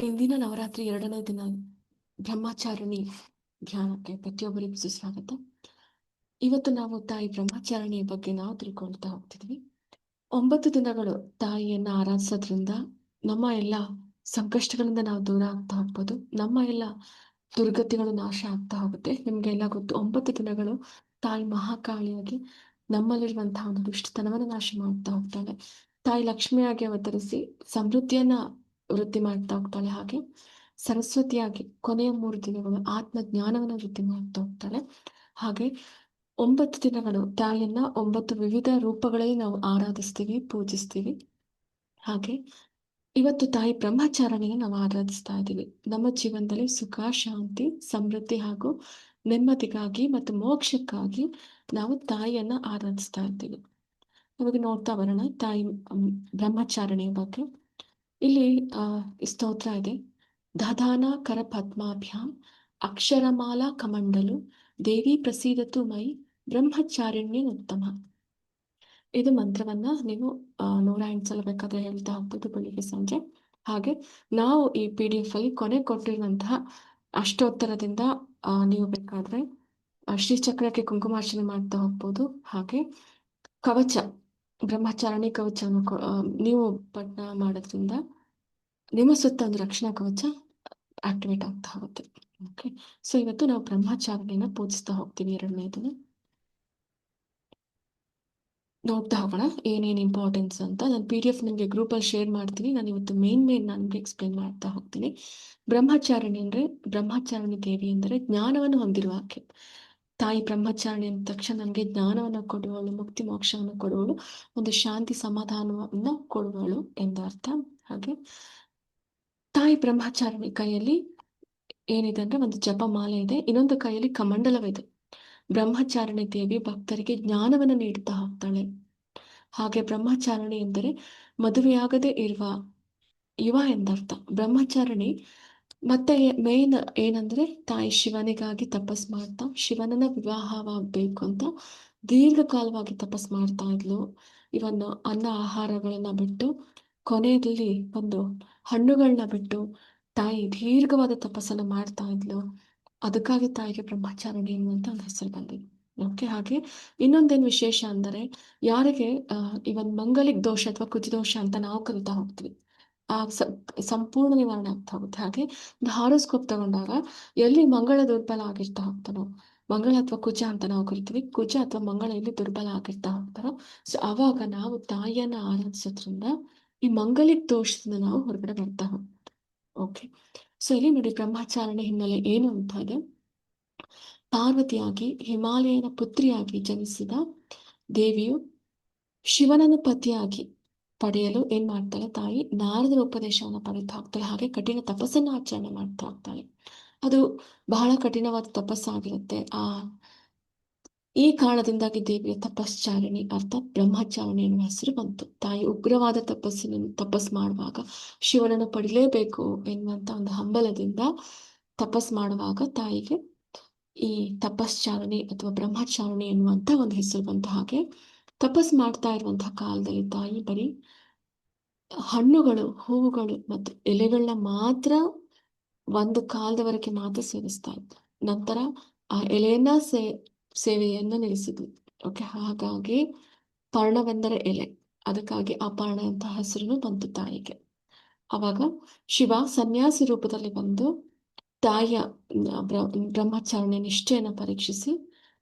ಇಂದಿನ ನವರಾತ್ರಿ 2ನೇ ದಿನ ಬ್ರಹ್ಮಚಾರಿಣಿ ಧ್ಯಾನಕ್ಕೆ ಪ್ರತಿಯೊಬ್ಬರಿಗೂ ಸುಸ್ವಾಗತ. ಇವತ್ತು ನಾವು ತಾಯಿ ಬ್ರಹ್ಮಚಾರಿಣಿಯ ಬಗ್ಗೆ ನಾವು ತಿಳ್ಕೊಳ್ತಾ ಹೋಗ್ತಿದ್ವಿ. 9 ದಿನಗಳು ತಾಯಿಯನ್ನ ಆರಾಧಿಸೋದ್ರಿಂದ ನಮ್ಮ ಎಲ್ಲ ಸಂಕಷ್ಟಗಳಿಂದ ನಾವು ದೂರ ಆಗ್ತಾ ಹೋಗ್ಬೋದು. ನಮ್ಮ ಎಲ್ಲ ದುರ್ಗತಿಗಳು ನಾಶ ಆಗ್ತಾ ಹೋಗುತ್ತೆ. ನಿಮ್ಗೆಲ್ಲ ಗೊತ್ತು, 9 ದಿನಗಳು ತಾಯಿ ಮಹಾಕಾಳಿಯಾಗಿ ನಮ್ಮಲ್ಲಿರುವಂತಹ ಒಂದು ದುಷ್ಟತನವನ್ನು ನಾಶ ಮಾಡ್ತಾ ಹೋಗ್ತಾಳೆ. ತಾಯಿ ಲಕ್ಷ್ಮಿಯಾಗಿ ಅವತರಿಸಿ ಸಮೃದ್ಧಿಯನ್ನ ವೃದ್ಧಿ ಮಾಡ್ತಾ ಹೋಗ್ತಾಳೆ. ಹಾಗೆ ಸರಸ್ವತಿಯಾಗಿ ಕೊನೆಯ 3 ದಿನಗಳು ಆತ್ಮ ಜ್ಞಾನವನ್ನು ವೃದ್ಧಿ ಮಾಡ್ತಾ ಹೋಗ್ತಾಳೆ. ಹಾಗೆ 9 ದಿನಗಳು ತಾಯಿಯನ್ನ 9 ವಿವಿಧ ರೂಪಗಳಲ್ಲಿ ನಾವು ಆರಾಧಿಸ್ತೀವಿ, ಪೂಜಿಸ್ತೀವಿ. ಹಾಗೆ ಇವತ್ತು ತಾಯಿ ಬ್ರಹ್ಮಚಾರಿಣಿನ ನಾವು ಆರಾಧಿಸ್ತಾ ಇದ್ದೀವಿ. ನಮ್ಮ ಜೀವನದಲ್ಲಿ ಸುಖ, ಶಾಂತಿ, ಸಮೃದ್ಧಿ ಹಾಗೂ ನೆಮ್ಮದಿಗಾಗಿ ಮತ್ತು ಮೋಕ್ಷಕ್ಕಾಗಿ ನಾವು ತಾಯಿಯನ್ನ ಆರಾಧಿಸ್ತಾ ಇದ್ದೀವಿ. ಇವಾಗ ನೋಡ್ತಾ ಬರೋಣ ತಾಯಿ ಬ್ರಹ್ಮಚಾರಿಣಿಯ ಬಗ್ಗೆ. ಇಲ್ಲಿ ಈ ಸ್ತೋತ್ರ ಇದೆ. ದಧಾನ ಕರ ಪದ್ಮಾಭ್ಯಾಂ ಅಕ್ಷರಮಾಲಾ ಕಮಂಡಲು ದೇವಿ ಪ್ರಸೀದತು ಮೈ ಬ್ರಹ್ಮಚಾರಿಣ್ಯ ಉತ್ತಮ. ಇದು ಮಂತ್ರವನ್ನ ನೀವು 108 ಸಲ ಬೇಕಾದ್ರೆ ಹೇಳ್ತಾ ಹೋಗ್ಬೋದು ಬೆಳಿಗ್ಗೆ ಸಂಜೆ. ಹಾಗೆ ನಾವು ಈ PDF ಅಲ್ಲಿ ಕೊನೆ ಕೊಟ್ಟಿರುವಂತಹ ಅಷ್ಟೋತ್ತರದಿಂದ ನೀವು ಬೇಕಾದ್ರೆ ಶ್ರೀಚಕ್ರಕ್ಕೆ ಕುಂಕುಮಾರ್ಚನೆ ಮಾಡ್ತಾ ಹೋಗ್ಬೋದು. ಹಾಗೆ ಕವಚ, ಬ್ರಹ್ಮಚಾರಿಣಿ ಕವಚವನ್ನು ನೀವು ಪಠಣ ಮಾಡೋದ್ರಿಂದ ನಿಮ್ಮ ಸುತ್ತ ಒಂದು ರಕ್ಷಣಾ ಕವಚ ಆಕ್ಟಿವೇಟ್ ಆಗ್ತಾ ಹೋಗುತ್ತೆ. ಓಕೆ, ಸೊ ಇವತ್ತು ನಾವು ಬ್ರಹ್ಮಚಾರಿಣಿನ ಪೂಜಿಸ್ತಾ ಹೋಗ್ತೀವಿ. 2ನೇ ದಿನ ನೋಡ್ತಾ ಹೋಗೋಣ ಏನೇನು ಇಂಪಾರ್ಟೆನ್ಸ್ ಅಂತ. ನಾನು PDF ನಿಮಗೆ ಗ್ರೂಪಲ್ಲಿ ಶೇರ್ ಮಾಡ್ತೀನಿ. ನಾನು ಇವತ್ತು ಮೇನ್ ನನಗೆ ಎಕ್ಸ್ಪ್ಲೇನ್ ಮಾಡ್ತಾ ಹೋಗ್ತೀನಿ. ಬ್ರಹ್ಮಚಾರಿಣಿ ಅಂದರೆ, ಬ್ರಹ್ಮಚಾರಿಣಿ ದೇವಿ ಅಂದರೆ ಜ್ಞಾನವನ್ನು ಹೊಂದಿರುವ ಆಕೆ. ತಾಯಿ ಬ್ರಹ್ಮಚಾರಿಣಿ ಅಂದ ತಕ್ಷಣ ನನಗೆ ಜ್ಞಾನವನ್ನು ಕೊಡುವವಳು, ಮುಕ್ತಿ ಮೋಕ್ಷವನ್ನು ಕೊಡುವವಳು, ಒಂದು ಶಾಂತಿ ಸಮಾಧಾನವನ್ನು ಕೊಡುವವಳು ಎಂದರ್ಥ. ಹಾಗೆ ತಾಯಿ ಬ್ರಹ್ಮಚಾರಿಣಿ ಕೈಯಲ್ಲಿ ಏನಿದೆ ಅಂದ್ರೆ ಒಂದು ಜಪಮಾಲೆ ಇದೆ, ಇನ್ನೊಂದು ಕೈಯಲ್ಲಿ ಕಮಂಡಲವಿದೆ. ಬ್ರಹ್ಮಚಾರಿಣಿ ದೇವಿ ಭಕ್ತರಿಗೆ ಜ್ಞಾನವನ್ನು ನೀಡ್ತಾ ಹೋಗ್ತಾಳೆ. ಹಾಗೆ ಬ್ರಹ್ಮಚಾರಿಣಿ ಎಂದರೆ ಮದುವೆಯಾಗದೆ ಇರುವ ಯುವ ಎಂದರ್ಥ. ಬ್ರಹ್ಮಚಾರಿಣಿ ಮತ್ತೆ ಮೇನ್ ಏನಂದ್ರೆ ತಾಯಿ ಶಿವನಿಗಾಗಿ ತಪಸ್ ಮಾಡ್ತಾ, ಶಿವನನ್ನ ವಿವಾಹವಾಗಬೇಕು ಅಂತ ದೀರ್ಘಕಾಲವಾಗಿ ತಪಸ್ ಮಾಡ್ತಾ ಇದ್ಲು. ಇವನ್ನು ಅನ್ನ ಆಹಾರಗಳನ್ನ ಬಿಟ್ಟು, ಕೊನೆಯಲ್ಲಿ ಒಂದು ಹಣ್ಣುಗಳನ್ನ ಬಿಟ್ಟು ತಾಯಿ ದೀರ್ಘವಾದ ತಪಸ್ಸನ್ನು ಮಾಡ್ತಾ ಇದ್ಲು. ಅದಕ್ಕಾಗಿ ತಾಯಿಗೆ ಬ್ರಹ್ಮಚಾರಿಣಿ ಎನ್ನುವಂತ ಒಂದು ಹೆಸರು ಬಂದಿದೆ. ಓಕೆ, ಹಾಗೆ ಇನ್ನೊಂದೇನು ವಿಶೇಷ ಅಂದರೆ, ಯಾರಿಗೆ ಇವನ್ ಮಂಗಲಿಕ್ ದೋಷ ಅಥವಾ ಕುಜದೋಷ ಅಂತ ನಾವು ಕರಿತಾ ಹೋಗ್ತೀವಿ, ಆ ಸಂಪೂರ್ಣ ನಿವಾರಣೆ ಆಗ್ತಾ ಹೋಗುತ್ತೆ. ಹಾಗೆ ಒಂದು ಹಾರೋಸ್ಕೋಪ್ ತಗೊಂಡಾಗ ಎಲ್ಲಿ ಮಂಗಳ ದುರ್ಬಲ ಆಗಿರ್ತಾ ಹೋಗ್ತಾನೋ, ಮಂಗಳ ಅಥವಾ ಕುಜ ಅಂತ ನಾವು ಕರಿತೀವಿ, ಕುಜ ಅಥವಾ ಮಂಗಳ ಎಲ್ಲಿ ದುರ್ಬಲ ಆಗಿರ್ತಾ ಹೋಗ್ತಾರೋ, ಸೊ ಅವಾಗ ನಾವು ತಾಯಿಯನ್ನ ಆರಾಧಿಸೋದ್ರಿಂದ ಈ ಮಂಗಲಿಕ್ ದೋಷದಿಂದ ನಾವು ಹೊರಗಡೆ ಬರ್ತಾ ಹೋಗ್ತೀವಿ. ಓಕೆ, ಸೊ ಇಲ್ಲಿ ನೋಡಿ ಬ್ರಹ್ಮಚಾರಿಣಿ ಹಿನ್ನೆಲೆ ಏನು ಅಂತ ಇದೆ. ಪಾರ್ವತಿಯಾಗಿ ಹಿಮಾಲಯನ ಪುತ್ರಿಯಾಗಿ ಜನಿಸಿದ ದೇವಿಯು ಶಿವನನ್ನು ಪತಿಯಾಗಿ ಪಡೆಯಲು ಏನ್ ಮಾಡ್ತಾಳೆ, ತಾಯಿ ನಾರದರ ಉಪದೇಶವನ್ನು ಪಡೆಯುತ್ತಾ ಹೋಗ್ತಾಳೆ. ಹಾಗೆ ಕಠಿಣ ತಪಸ್ಸನ್ನು ಆಚರಣೆ ಮಾಡ್ತಾ ಹೋಗ್ತಾಳೆ. ಅದು ಬಹಳ ಕಠಿಣವಾದ ತಪಸ್ಸಾಗಿರುತ್ತೆ. ಈ ಕಾರಣದಿಂದಾಗಿ ದೇವಿಯ ತಪಶ್ಚಾರಿಣಿ ಅರ್ಥಾತ್ ಬ್ರಹ್ಮಚಾರಿಣಿ ಎನ್ನುವ ಹೆಸರು ಬಂತು. ತಾಯಿ ಉಗ್ರವಾದ ತಪಸ್ ಮಾಡುವಾಗ ಶಿವನನ್ನು ಪಡಿಲೇಬೇಕು ಎನ್ನುವಂತ ಒಂದು ಹಂಬಲದಿಂದ ತಪಸ್ ಮಾಡುವಾಗ ತಾಯಿಗೆ ಈ ತಪಶ್ಚಾರಿಣಿ ಅಥವಾ ಬ್ರಹ್ಮಚಾರಿಣಿ ಎನ್ನುವಂತ ಒಂದು ಹೆಸರು ಬಂತು. ಹಾಗೆ ತಪಸ್ ಮಾಡ್ತಾ ಇರುವಂತಹ ಕಾಲದಲ್ಲಿ ತಾಯಿ ಬರೀ ಹಣ್ಣುಗಳು, ಹೂವುಗಳು ಮತ್ತು ಎಲೆಗಳನ್ನ ಮಾತ್ರ ಒಂದು ಕಾಲದವರೆಗೆ ಮಾತ್ರ ಸೇವಿಸ್ತಾ ಇದ್ರು. ನಂತರ ಆ ಎಲೆಯನ್ನ ಸೇವೆಯನ್ನ ನಿಲ್ಲಿಸಿದ್ಲು. ಓಕೆ, ಹಾಗಾಗಿ ಪರ್ಣವೆಂದರೆ ಎಲೆ, ಅದಕ್ಕಾಗಿ ಅಪರ್ಣ ಅಂತ ಹೆಸರು ಬಂತು ತಾಯಿಗೆ. ಅವಾಗ ಶಿವ ಸನ್ಯಾಸಿ ರೂಪದಲ್ಲಿ ಬಂದು ತಾಯಿಯ ಬ್ರಹ್ಮಚಾರಿಣಿ ನಿಷ್ಠೆಯನ್ನು ಪರೀಕ್ಷಿಸಿ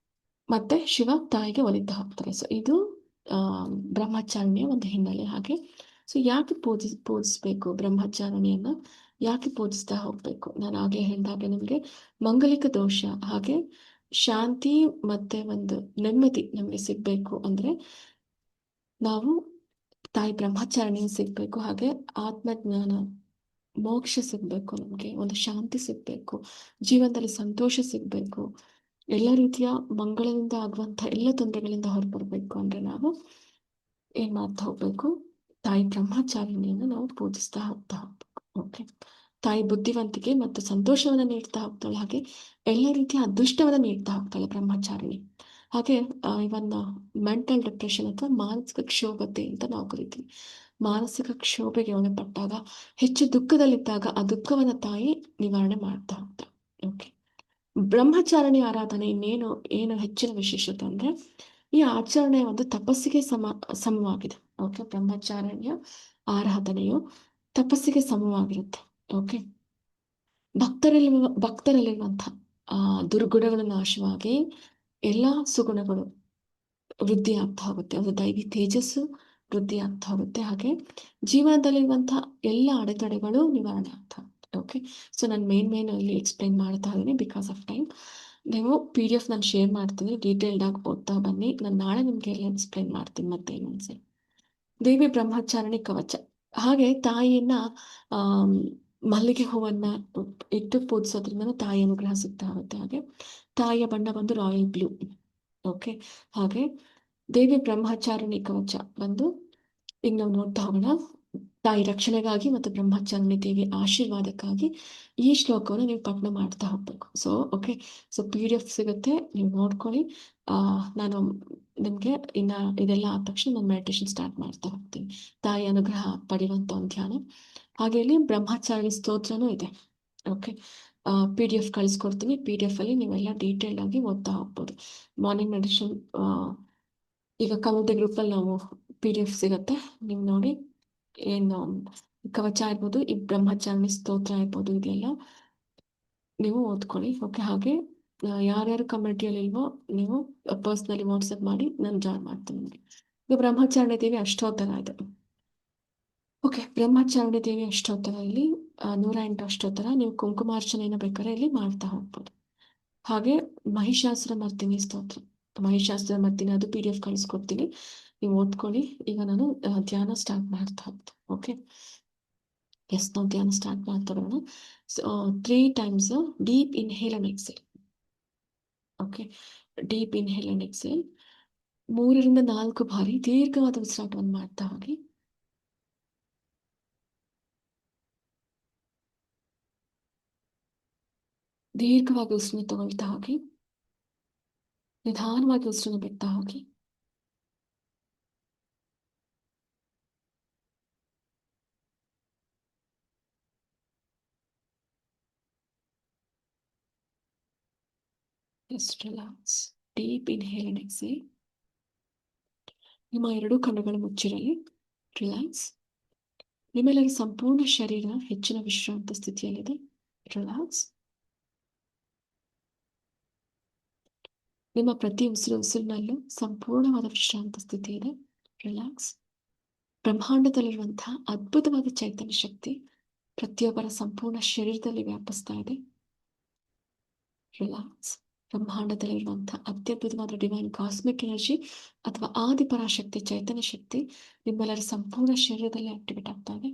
ಮತ್ತೆ ಶಿವ ತಾಯಿಗೆ ಒಲಿತಾ ಹೋಗ್ತಾರೆ. ಸೊ ಇದು ಬ್ರಹ್ಮಚಾರಿಣಿಯ ಒಂದು ಹಿನ್ನೆಲೆ. ಹಾಗೆ ಸೊ ಯಾಕೆ ಪೂಜಿಸ್ಬೇಕು ಬ್ರಹ್ಮಚಾರಿಣಿಯನ್ನ, ಯಾಕೆ ಪೂಜಿಸ್ತಾ ಹೋಗ್ಬೇಕು? ನಾನು ಆಗ್ಲೇ ಹೇಳಿದಾಗೆ ನಿಮಗೆ ಮಂಗಲಿಕ ದೋಷ ಹಾಗೆ ಶಾಂತಿ ಮತ್ತೆ ಒಂದು ನೆಮ್ಮದಿ ನಮಗೆ ಸಿಗ್ಬೇಕು ಅಂದ್ರೆ ನಾವು ತಾಯಿ ಬ್ರಹ್ಮಚಾರಿಣಿಯ ಸಿಗ್ಬೇಕು. ಹಾಗೆ ಆತ್ಮಜ್ಞಾನ, ಮೋಕ್ಷ ಸಿಗ್ಬೇಕು, ನಮಗೆ ಒಂದು ಶಾಂತಿ ಸಿಗ್ಬೇಕು, ಜೀವನದಲ್ಲಿ ಸಂತೋಷ ಸಿಗ್ಬೇಕು, ಎಲ್ಲ ರೀತಿಯ ಮಂಗಳದಿಂದ ಆಗುವಂಥ ಎಲ್ಲ ತೊಂದರೆಗಳಿಂದ ಹೊರಬರ್ಬೇಕು ಅಂದ್ರೆ ನಾವು ಏನ್ ಮಾಡ್ತಾ ಹೋಗ್ಬೇಕು, ತಾಯಿ ಬ್ರಹ್ಮಚಾರಿಣಿಯನ್ನು ನಾವು ಪೂಜಿಸ್ತಾ ಹೋಗ್ತಾ ಹೋಗ್ಬೇಕು. ಓಕೆ, ತಾಯಿ ಬುದ್ಧಿವಂತಿಕೆ ಮತ್ತು ಸಂತೋಷವನ್ನ ನೀಡ್ತಾ ಹೋಗ್ತಾಳೆ. ಹಾಗೆ ಎಲ್ಲ ರೀತಿಯ ಅದೃಷ್ಟವನ್ನ ನೀಡ್ತಾ ಹೋಗ್ತಾಳೆ ಬ್ರಹ್ಮಚಾರಿಣಿ. ಹಾಗೆ ಇವನ್ನ ಮೆಂಟಲ್ ಡಿಪ್ರೆಷನ್ ಅಥವಾ ಮಾನಸಿಕ ಕ್ಷೋಭತೆ ಅಂತ ನಾವು ಕರಿತೀವಿ. ಮಾನಸಿಕ ಕ್ಷೋಭೆಗೆ ಒಳಪಟ್ಟಾಗ, ಹೆಚ್ಚು ದುಃಖದಲ್ಲಿದ್ದಾಗ ಆ ದುಃಖವನ್ನ ತಾಯಿ ನಿವಾರಣೆ ಮಾಡ್ತಾ ಹೋಗ್ತಾರೆ. ಓಕೆ. ಬ್ರಹ್ಮಚಾರಿಣಿ ಆರಾಧನೆ ಇನ್ನೇನು ಏನು ಹೆಚ್ಚಿನ ವಿಶೇಷತೆ ಅಂದ್ರೆ ಈ ಆಚರಣೆ ಒಂದು ತಪಸ್ಸಿಗೆ ಸಮವಾಗಿದೆ. ಓಕೆ. ಬ್ರಹ್ಮಚಾರಿಣಿಯ ಆರಾಧನೆಯು ತಪಸ್ಸಿಗೆ ಸಮವಾಗಿರುತ್ತೆ. ಓಕೆ. ಭಕ್ತರಲ್ಲಿರುವಂಥ ಆ ದುರ್ಗುಣಗಳು ನಾಶವಾಗಿ ಎಲ್ಲಾ ಸುಗುಣಗಳು ವೃದ್ಧಿ ಆಗ್ತಾ ಹೋಗುತ್ತೆ. ಒಂದು ದೈವಿ ತೇಜಸ್ಸು ವೃದ್ಧಿ ಆಗ್ತಾ ಹೋಗುತ್ತೆ. ಹಾಗೆ ಜೀವನದಲ್ಲಿರುವಂತಹ ಎಲ್ಲ ಅಡೆತಡೆಗಳು ನಿವಾರಣೆ ಆಗ್ತಾ ಹೋಗುತ್ತೆ. ಓಕೆ. ಸೊ ನಾನು ಮೇನ್ ಅಲ್ಲಿ ಎಕ್ಸ್ಪ್ಲೈನ್ ಮಾಡ್ತಾ ಇದ್ದೀನಿ ಬಿಕಾಸ್ ಆಫ್ ಟೈಮ್. ನೀವು PDF ನಾನು ಶೇರ್ ಮಾಡ್ತೀನಿ, ಡೀಟೇಲ್ಡ್ ಆಗಿ ಓದ್ತಾ ಬನ್ನಿ. ನಾನು ನಾಳೆ ನಿಮ್ಗೆ ಎಲ್ಲ ಎಕ್ಸ್ಪ್ಲೈನ್ ಮಾಡ್ತೀನಿ ಮತ್ತೆ ಇನ್ನೊಂದ್ಸರಿ. ದೇವಿ ಬ್ರಹ್ಮಚಾರಿಣಿ ಕವಚ. ಹಾಗೆ ತಾಯಿಯನ್ನ ಆಮ್, ಮಲ್ಲಿಗೆ ಹೂವನ್ನ ಇಟ್ಟು ಪೂಜಿಸೋದ್ರಿಂದ ತಾಯಿ ಅನುಗ್ರಹ ಸಿಗ್ತಾ ಹೋಗುತ್ತೆ. ಹಾಗೆ ತಾಯಿಯ ಬಣ್ಣ ಬಂದು ರಾಯಲ್ ಬ್ಲೂ. ಓಕೆ. ಹಾಗೆ ದೇವಿ ಬ್ರಹ್ಮಚಾರಿಣಿ ಕವಚ ಬಂದು ಈಗ ನಾವು ನೋಡ್ತಾ ಹೋಗೋಣ. ತಾಯಿ ರಕ್ಷಣೆಗಾಗಿ ಮತ್ತು ಬ್ರಹ್ಮಚಾರಿಣಿ ದೇವಿ ಆಶೀರ್ವಾದಕ್ಕಾಗಿ ಈ ಶ್ಲೋಕವನ್ನು ನೀವು ಪಠಣ ಮಾಡ್ತಾ ಹೋಗ್ಬೇಕು. So okay. ಸೊ PDF ಸಿಗುತ್ತೆ, ನೀವು ನೋಡ್ಕೊಳ್ಳಿ. ನಾನು ನಿಮಗೆ ಇನ್ನ ಇದೆಲ್ಲ ಆದ ತಕ್ಷಣ ನಾನು ಮೆಡಿಟೇಷನ್ ಸ್ಟಾರ್ಟ್ ಮಾಡ್ತಾ ಹೋಗ್ತೀನಿ. ತಾಯಿ ಅನುಗ್ರಹ ಪಡೆಯುವಂತ ಒಂದು ಧ್ಯಾನ. ಹಾಗೆ ಇಲ್ಲಿ ಬ್ರಹ್ಮಚಾರಿಣಿ ಸ್ತೋತ್ರನೂ ಇದೆ. ಓಕೆ. PDF ಕಳಿಸ್ಕೊಡ್ತೀನಿ. PDF ಅಲ್ಲಿ ನೀವೆಲ್ಲ ಡೀಟೇಲ್ ಆಗಿ ಓದ್ತಾ ಹೋಗ್ಬೋದು. ಮಾರ್ನಿಂಗ್ ಮೆಡಿಟೇಷನ್ ಈಗ ಕಮ್ಯುನಿಟಿ ಗ್ರೂಪಲ್ಲಿ ನಾವು PDF ಸಿಗತ್ತೆ, ನೀವು ನೋಡಿ. ಏನು ಕವಚ ಇರ್ಬೋದು, ಈ ಬ್ರಹ್ಮಚಾರಿಣಿ ಸ್ತೋತ್ರ ಇರ್ಬೋದು, ಇದೆಲ್ಲ ನೀವು ಓದ್ಕೊಳ್ಳಿ. ಓಕೆ. ಹಾಗೆ ಯಾರ್ಯಾರು ಕಮ್ಯುನಿಟಿಯಲ್ಲಿ ಇಲ್ವೋ ನೀವು ಪರ್ಸ್ನಲಿ ವಾಟ್ಸಪ್ ಮಾಡಿ ನಾನು ಜಾಯ್ನ್ ಮಾಡ್ತೀನಿ ನಿಮಗೆ. ಈಗ ಬ್ರಹ್ಮಚಾರಿಣಿ ದೇವಿ ಅಷ್ಟೋತ್ತರ ಇದೆ. ಓಕೆ. ಬ್ರಹ್ಮಚಾರಿಣಿ ದೇವಿ ಅಷ್ಟೋತ್ತರ ಇಲ್ಲಿ 108 ಅಷ್ಟೋತ್ತರ. ನೀವು ಕುಂಕುಮಾರ್ಚನೆಯನ್ನು ಬೇಕಾದ್ರೆ ಇಲ್ಲಿ ಮಾಡ್ತಾ ಹೋಗ್ಬೋದು. ಹಾಗೆ ಮಹಿಷಾಸುರ ಮರ್ದಿನಿ ಸ್ತೋತ್ರ. ಮಹಿಷಾಸುರ ಮರ್ದಿನಿ ಅದು PDF ಕಳಿಸ್ಕೊಡ್ತೀನಿ, ನೀವು ಓದ್ಕೊಳ್ಳಿ. ಈಗ ನಾನು ಧ್ಯಾನ ಸ್ಟಾರ್ಟ್ ಮಾಡ್ತಾ ಹೋಗ್ತೀನಿ. ಓಕೆ. ಎಸ್, ನಾವು ಧ್ಯಾನ ಸ್ಟಾರ್ಟ್ ಮಾಡ್ತಾ ಹೋಗೋಣ. So 3 times deep inhale and exhale. Okay. Deep inhale and exhale 3 ರಿಂದ 4 ಬಾರಿ ದೀರ್ಘವಾದ ಉಸಿರಾಟವನ್ನು ಮಾಡ್ತಾ ಹೋಗಿ. ದೀರ್ಘವಾಗಿ ಉಸಿರನ್ನು ತಗೊಳ್ತಾ ಹೋಗಿ, ನಿಧಾನವಾಗಿ ಉಸಿರನ್ನು ಬಿಡ್ತಾ ಹೋಗಿ. Just relax. Deep inhale and exhale. ನಿಮ್ಮ ಎರಡೂ ಕಣ್ಣುಗಳು ಮುಚ್ಚಿರಲಿ. ರಿಲ್ಯಾಕ್ಸ್. ನಿಮ್ಮೆಲ್ಲರ ಸಂಪೂರ್ಣ ಶರೀರ ಹೆಚ್ಚಿನ ವಿಶ್ರಾಂತ ಸ್ಥಿತಿಯಲ್ಲಿದೆ. ರಿಲ್ಯಾಕ್ಸ್. ನಿಮ್ಮ ಪ್ರತಿ ಉಸಿರಿನಲ್ಲೂ ಸಂಪೂರ್ಣವಾದ ವಿಶ್ರಾಂತ ಸ್ಥಿತಿ ಇದೆ. ರಿಲ್ಯಾಕ್ಸ್. ಬ್ರಹ್ಮಾಂಡದಲ್ಲಿರುವಂತಹ ಅದ್ಭುತವಾದ ಚೈತನ್ಯ ಶಕ್ತಿ ಪ್ರತಿಯೊಬ್ಬರ ಸಂಪೂರ್ಣ ಶರೀರದಲ್ಲಿ ವ್ಯಾಪಿಸ್ತಾ ಇದೆ. ರಿಲ್ಯಾಕ್ಸ್. ಬ್ರಹ್ಮಾಂಡದಲ್ಲಿರುವಂತಹ ಅತ್ಯದ್ಭುತವಾದ ಡಿವೈನ್ ಕಾಸ್ಮಿಕ್ ಎನರ್ಜಿ ಅಥವಾ ಆದಿಪರಾಶಕ್ತಿ ಚೈತನ್ಯ ಶಕ್ತಿ ನಿಮ್ಮೆಲ್ಲರ ಸಂಪೂರ್ಣ ಶರೀರದಲ್ಲಿ ಆಕ್ಟಿವೇಟ್ ಆಗ್ತಾ ಇದೆ.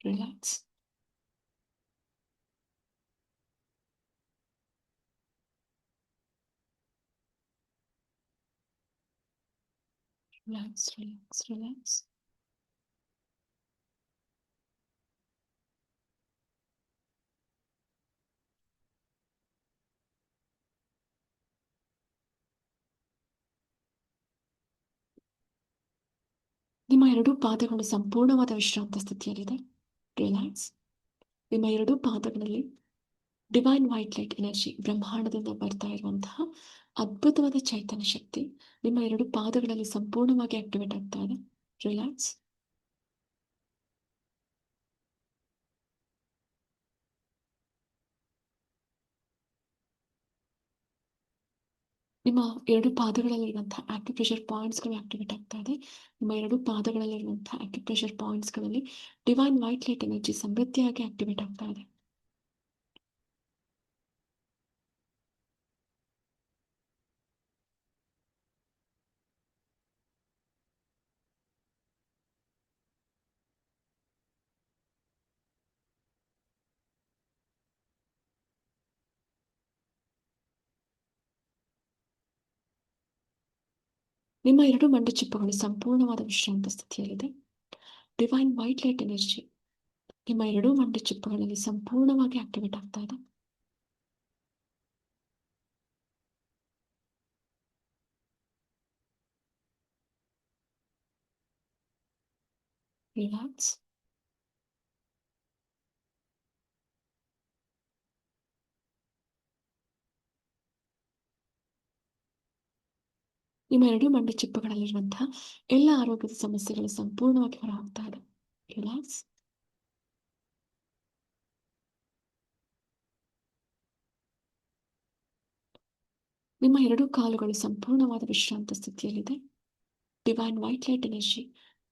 ರಿಲ್ಯಾಕ್ಸ್. ರಿಲ್ಯಾಕ್ಸ್. ರಿಲ್ಯಾಕ್ಸ್. ರಿಲ್ಯಾಕ್ಸ್. ನಿಮ್ಮ ಎರಡೂ ಪಾದಗಳು ಸಂಪೂರ್ಣವಾದ ವಿಶ್ರಾಂತ ಸ್ಥಿತಿಯಲ್ಲಿದೆ. ರಿಲ್ಯಾಕ್ಸ್. ನಿಮ್ಮ ಎರಡೂ ಪಾದಗಳಲ್ಲಿ ಡಿವೈನ್ ವೈಟ್ ಲೈಟ್ ಎನರ್ಜಿ ಬ್ರಹ್ಮಾಂಡದಿಂದ ಬರ್ತಾ ಇರುವಂತಹ ಅದ್ಭುತವಾದ ಚೈತನ್ಯ ಶಕ್ತಿ ನಿಮ್ಮ ಎರಡು ಪಾದಗಳಲ್ಲಿ ಸಂಪೂರ್ಣವಾಗಿ ಆಕ್ಟಿವೇಟ್ ಆಗ್ತಾ ಇದೆ. ರಿಲ್ಯಾಕ್ಸ್. ನಿಮ್ಮ ಎರಡು ಪಾದಗಳಲ್ಲಿರುವಂತಹ ಆಕ್ಯುಪ್ರೆಷರ್ ಪಾಯಿಂಟ್ಸ್ಗಳು ಆಕ್ಟಿವೇಟ್ ಆಗ್ತಾ ಇದೆ. ನಿಮ್ಮ ಎರಡು ಪಾದಗಳಲ್ಲಿರುವಂತಹ ಆಕ್ಯುಪ್ರೆಷರ್ ಪಾಯಿಂಟ್ಸ್ಗಳಲ್ಲಿ ಡಿವೈನ್ ವೈಟ್ ಲೈಟ್ ಎನರ್ಜಿ ಸಮೃದ್ಧಿಯಾಗಿ ಆಕ್ಟಿವೇಟ್ ಆಗ್ತಾ ಇದೆ. ನಿಮ್ಮ ಎರಡು ಮಂಡು ಚಿಪ್ಪಗಳು ಸಂಪೂರ್ಣವಾದ ವಿಶ್ರಾಂತ ಸ್ಥಿತಿಯಲ್ಲಿದೆ. ಡಿವೈನ್ ವೈಟ್ ಲೈಟ್ ಎನರ್ಜಿ ನಿಮ್ಮ ಎರಡೂ ಮಂಡು ಚಿಪ್ಪಗಳಲ್ಲಿ ಸಂಪೂರ್ಣವಾಗಿ ಆಕ್ಟಿವೇಟ್ ಆಗ್ತಾ ಇದೆ. ರಿಲ್ಯಾಕ್ಸ್. ನಿಮ್ಮ ಎರಡೂ ಮಂಡಿ ಚಿಪ್ಪುಗಳಲ್ಲಿರುವಂತಹ ಎಲ್ಲ ಆರೋಗ್ಯದ ಸಮಸ್ಯೆಗಳು ಸಂಪೂರ್ಣವಾಗಿ ಹೊರಹೋಗ್ತಾ ಇದೆ. ರಿಲ್ಯಾಕ್ಸ್. ನಿಮ್ಮ ಎರಡೂ ಕಾಲುಗಳು ಸಂಪೂರ್ಣವಾದ ವಿಶ್ರಾಂತ ಸ್ಥಿತಿಯಲ್ಲಿದೆ. ಡಿವೈನ್ ವೈಟ್ ಲೈಟ್ ಎನರ್ಜಿ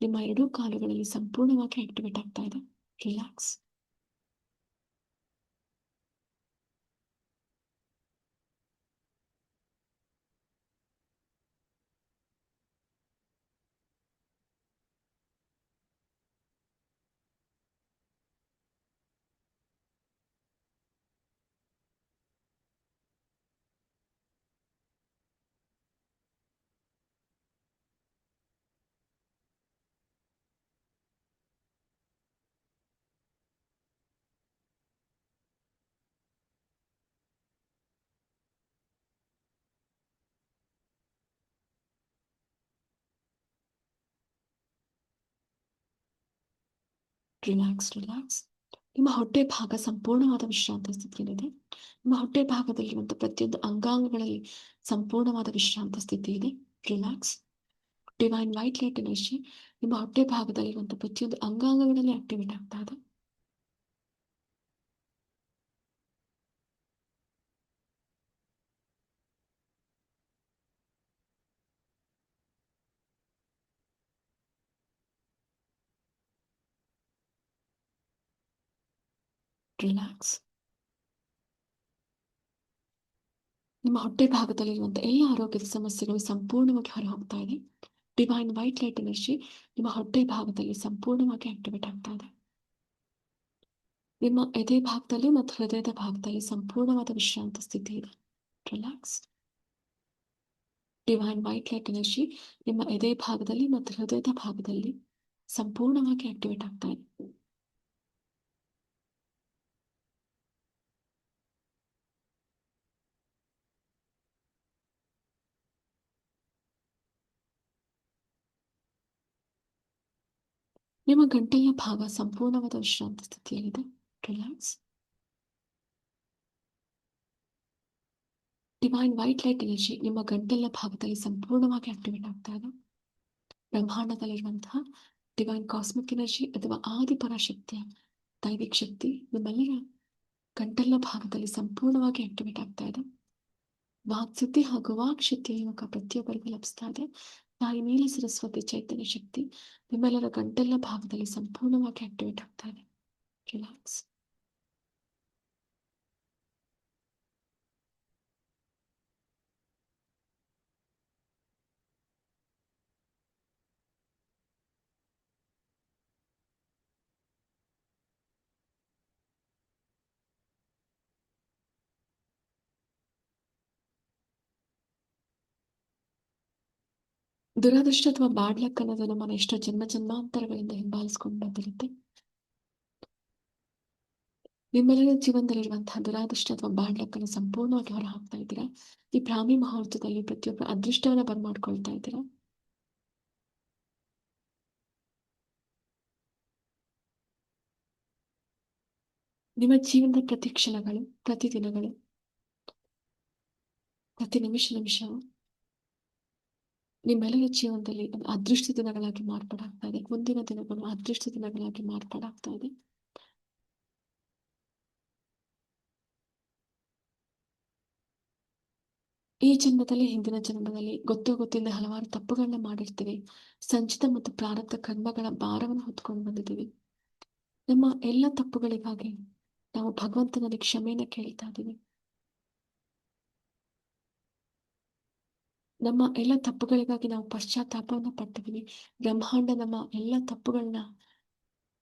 ನಿಮ್ಮ ಎರಡೂ ಕಾಲುಗಳಲ್ಲಿ ಸಂಪೂರ್ಣವಾಗಿ ಆಕ್ಟಿವೇಟ್ ಆಗ್ತಾ ಇದೆ. ರಿಲ್ಯಾಕ್ಸ್. ರಿಲ್ಯಾಕ್ಸ್. ರಿಲ್ಯಾಕ್ಸ್. ನಿಮ್ಮ ಹೊಟ್ಟೆ ಭಾಗ ಸಂಪೂರ್ಣವಾದ ವಿಶ್ರಾಂತ ಸ್ಥಿತಿಯಲ್ಲಿದೆ. ನಿಮ್ಮ ಹೊಟ್ಟೆ ಭಾಗದಲ್ಲಿರುವಂತಹ ಪ್ರತಿಯೊಂದು ಅಂಗಾಂಗಗಳಲ್ಲಿ ಸಂಪೂರ್ಣವಾದ ವಿಶ್ರಾಂತ ಸ್ಥಿತಿ ಇದೆ. Relax. Divine white light energy ನಿಮ್ಮ ಹೊಟ್ಟೆ ಭಾಗದಲ್ಲಿರುವಂತಹ ಪ್ರತಿಯೊಂದು ಅಂಗಾಂಗಗಳಲ್ಲಿ ಆಕ್ಟಿವೇಟ್ ಆಗ್ತಾ ಇದೆ. ರಿಲ್ಯಾಕ್ಸ್. ನಿಮ್ಮ ಹೊಟ್ಟೆ ಭಾಗದಲ್ಲಿರುವಂತಹ ಎಲ್ಲ ಆರೋಗ್ಯದ ಸಮಸ್ಯೆಗಳು ಸಂಪೂರ್ಣವಾಗಿ ಹೊರಹೋಗ್ತಾ ಇದೆ. ಡಿವೈನ್ ವೈಟ್ ಲೈಟ್ ಎನರ್ಜಿ ನಿಮ್ಮ ಹೊಟ್ಟೆ ಭಾಗದಲ್ಲಿ ಸಂಪೂರ್ಣವಾಗಿ ಆಕ್ಟಿವೇಟ್ ಆಗ್ತಾ ಇದೆ. ನಿಮ್ಮ ಎದೆ ಭಾಗದಲ್ಲಿ ಮತ್ತು ಹೃದಯದ ಭಾಗದಲ್ಲಿ ಸಂಪೂರ್ಣವಾದ ವಿಶ್ರಾಂತ ಸ್ಥಿತಿ ಇದೆ. Relax. Divine white light energy ನಿಮ್ಮ ಎದೆ ಭಾಗದಲ್ಲಿ ಮತ್ತು ಹೃದಯದ ಭಾಗದಲ್ಲಿ ಸಂಪೂರ್ಣವಾಗಿ ಆಕ್ಟಿವೇಟ್ ಆಗ್ತಾ ಇದೆ. ನಿಮ್ಮ ಗಂಟೆಯ ಭಾಗ ಸಂಪೂರ್ಣವಾದ ವಿಶ್ರಾಂತ ಸ್ಥಿತಿಯಲ್ಲಿದೆ. Relax. Divine white light energy ನಿಮ್ಮ ಗಂಟೆಯ ಭಾಗದಲ್ಲಿ ಸಂಪೂರ್ಣವಾಗಿ ಆಕ್ಟಿವೇಟ್ ಆಗ್ತಾ ಇದೆ. ಬ್ರಹ್ಮಾಂಡದಲ್ಲಿರುವಂತಹ ಡಿವೈನ್ ಕಾಸ್ಮಿಕ್ ಎನರ್ಜಿ ಅಥವಾ ಆದಿಪರಾಶಕ್ತಿಯ ದೈವಿಕ ಶಕ್ತಿ ನಿಮ್ಮೆಲ್ಲರ ಗಂಟಲ ಭಾಗದಲ್ಲಿ ಸಂಪೂರ್ಣವಾಗಿ ಆಕ್ಟಿವೇಟ್ ಆಗ್ತಾ ಇದೆ. ವಾಕ್ಸಿದ್ಧಿ ಹಾಗೂ ವಾಕ್ಶಕ್ತಿಯ ಯುವಕ ಪ್ರತಿಯೊಬ್ಬರಿಗೂ ಲಭಿಸ್ತಾ ಇದೆ. ತಾಯಿ ನೀಲ ಸರಸ್ವತಿ ಚೈತನ್ಯ ಶಕ್ತಿ ನಿಮ್ಮೆಲ್ಲರ ಗಂಟಲ ಭಾಗದಲ್ಲಿ ಸಂಪೂರ್ಣವಾಗಿ ಆಕ್ಟಿವೇಟ್ ಆಗ್ತಾ ಇದೆ. ರಿಲ್ಯಾಕ್ಸ್. ದುರಾದೃಷ್ಟ ಅಥವಾ ಬ್ಯಾಡ್ ಲಕ್ ಅನ್ನೋದು ನಮ್ಮನ್ನ ಎಷ್ಟೋ ಜನ್ಮಾಂತರಗಳಿಂದ ಹಿಂಬಾಲಿಸ್ಕೊಂಡು ಬಂದಿರುತ್ತೆ. ನಿಮ್ಮೆಲ್ಲರ ಜೀವನದಲ್ಲಿರುವಂತಹ ದುರಾದೃಷ್ಟ ಅಥವಾ ಬ್ಯಾಡ್ ಲಕ್ ಅನ್ನು ಸಂಪೂರ್ಣವಾಗಿ ಹೊರ ಹಾಕ್ತಾ ಇದ್ದೀರಾ. ಈ ಬ್ರಾಹ್ಮಿ ಮುಹೂರ್ತದಲ್ಲಿ ಪ್ರತಿಯೊಬ್ಬರ ಅದೃಷ್ಟವನ್ನ ಬರ್ಮಾಡ್ಕೊಳ್ತಾ ಇದ್ದೀರಾ. ನಿಮ್ಮ ಜೀವನದ ಪ್ರತಿ ಕ್ಷಣಗಳು, ಪ್ರತಿ ದಿನಗಳು, ಪ್ರತಿ ನಿಮಿಷವು ನಿಮ್ಮೆಲ್ಲರ ಜೀವನದಲ್ಲಿ ಅದೃಷ್ಟ ದಿನಗಳಾಗಿ ಮಾರ್ಪಾಡಾಗ್ತಾ ಇದೆ. ಮುಂದಿನ ದಿನಗಳು ಅದೃಷ್ಟ ದಿನಗಳಾಗಿ ಮಾರ್ಪಾಡಾಗ್ತಾ ಇದೆ. ಈ ಜನ್ಮದಲ್ಲಿ, ಹಿಂದಿನ ಜನ್ಮದಲ್ಲಿ ಗೊತ್ತೋ ಗೊತ್ತಿಲ್ಲದೆ ಹಲವಾರು ತಪ್ಪುಗಳನ್ನ ಮಾಡಿರ್ತೀವಿ. ಸಂಚಿತ ಮತ್ತು ಪ್ರಾರಬ್ಧ ಕರ್ಮಗಳ ಭಾರವನ್ನು ಹೊತ್ಕೊಂಡು ಬಂದಿದ್ದೀವಿ. ನಮ್ಮ ಎಲ್ಲ ತಪ್ಪುಗಳಿಗಾಗಿ ನಾವು ಭಗವಂತನಲ್ಲಿ ಕ್ಷಮೆಯನ್ನ ಕೇಳ್ತಾ ಇದ್ದೀವಿ. ನಮ್ಮ ಎಲ್ಲ ತಪ್ಪುಗಳಿಗಾಗಿ ನಾವು ಪಶ್ಚಾತ್ತಾಪವನ್ನು ಪಟ್ಟಿದ್ದೀವಿ. ಬ್ರಹ್ಮಾಂಡ ನಮ್ಮ ಎಲ್ಲ ತಪ್ಪುಗಳನ್ನ